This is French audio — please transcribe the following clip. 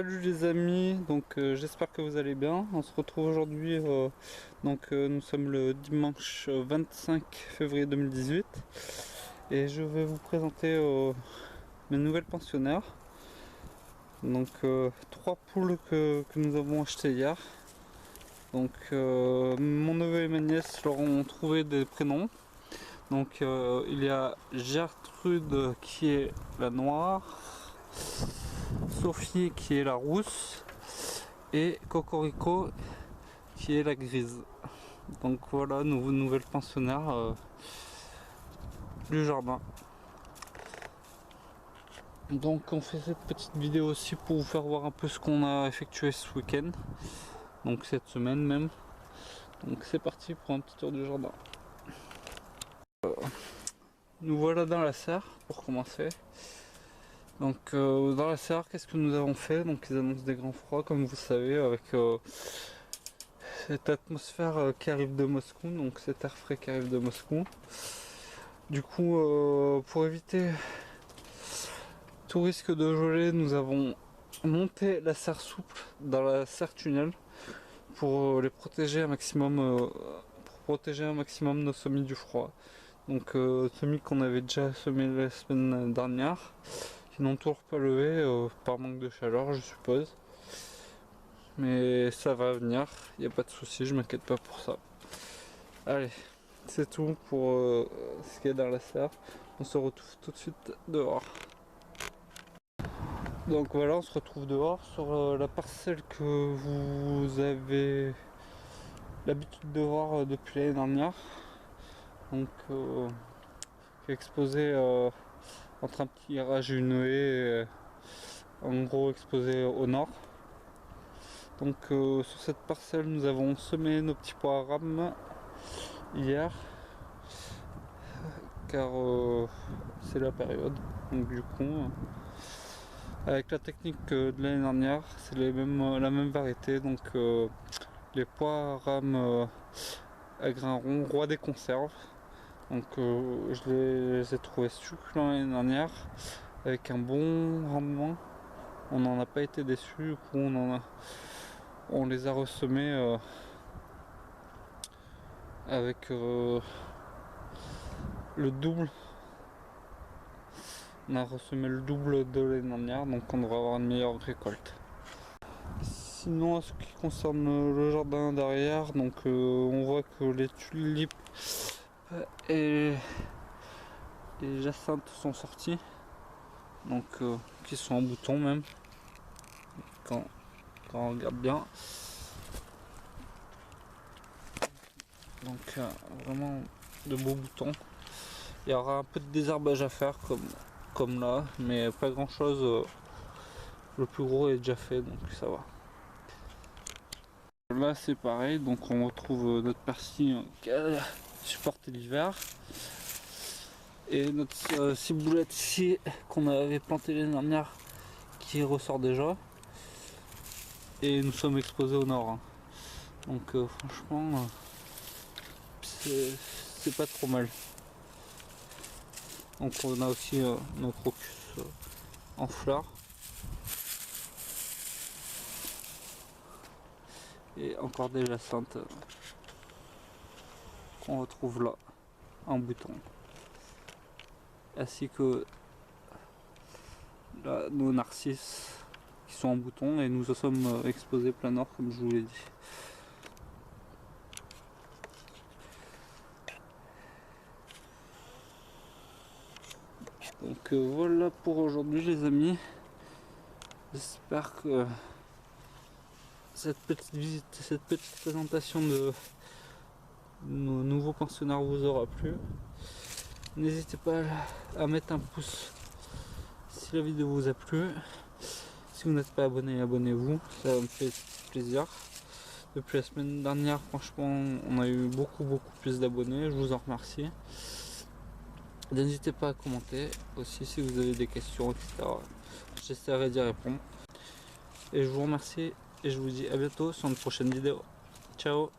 Salut les amis, j'espère que vous allez bien. On se retrouve aujourd'hui, nous sommes le dimanche 25 février 2018 et je vais vous présenter mes nouvelles pensionnaires. Trois poules que nous avons achetées hier. Mon neveu et ma nièce leur ont trouvé des prénoms. Il y a Gertrude qui est la noire, Sophie qui est la rousse et Cocorico qui est la grise. Donc voilà nos nouvelles pensionnaires du jardin. Donc on fait cette petite vidéo aussi pour vous faire voir un peu ce qu'on a effectué ce week-end, donc cette semaine même. Donc c'est parti pour un petit tour du jardin. Nous voilà dans la serre pour commencer. Dans la serre, qu'est-ce que nous avons fait? Donc ils annoncent des grands froids comme vous savez, avec cette atmosphère qui arrive de Moscou, donc cet air frais qui arrive de Moscou. Du coup, pour éviter tout risque de gelée, nous avons monté la serre souple dans la serre tunnel pour les protéger un maximum, nos semis du froid. Semis qu'on avait déjà semés la semaine dernière, qui n'ont toujours pas levé par manque de chaleur, je suppose. Mais ça va venir, il n'y a pas de souci, je m'inquiète pas pour ça. Allez, c'est tout pour ce qu'il y a dans la serre. On se retrouve tout de suite dehors. Donc voilà, on se retrouve dehors sur la parcelle que vous avez l'habitude de voir depuis l'année dernière. Qui est exposé entre un petit garage et une haie, en gros exposé au nord. Sur cette parcelle, nous avons semé nos petits pois à rames hier, car c'est la période. Donc du coup, avec la technique de l'année dernière, c'est la même variété. Les pois à rames à grains ronds, roi des conserves. Je les ai trouvés succulents l'année dernière, avec un bon rendement. On n'en a pas été déçus, du coup on les a ressemés avec le double. On a ressemé le double de l'année dernière, donc on devrait avoir une meilleure récolte. Sinon, en ce qui concerne le jardin derrière, on voit que les tulipes et les jacinthes sont sortis, qui sont en bouton même, quand on regarde bien. Vraiment de beaux boutons. Il y aura un peu de désherbage à faire comme là, mais pas grand chose. Le plus gros est déjà fait, donc ça va. Là c'est pareil, donc on retrouve notre persil qui a supporté l'hiver. Et notre ciboulette ici qu'on avait planté l'année dernière qui ressort déjà. Et nous sommes exposés au nord. Franchement, c'est pas trop mal. On a aussi nos crocus en fleurs. Et encore des jacinthes qu'on retrouve là en bouton, ainsi que là, nos narcisses qui sont en bouton, et nous sommes exposés plein nord comme je vous l'ai dit. Voilà pour aujourd'hui les amis, j'espère que cette petite visite, cette petite présentation de nos nouveaux pensionnaires vous aura plu. N'hésitez pas à mettre un pouce si la vidéo vous a plu. Si vous n'êtes pas abonné, abonnez-vous, ça me fait plaisir. Depuis la semaine dernière, franchement, on a eu beaucoup plus d'abonnés, je vous en remercie. N'hésitez pas à commenter aussi si vous avez des questions, etc. J'essaierai d'y répondre. Et je vous remercie et je vous dis à bientôt sur une prochaine vidéo. Ciao!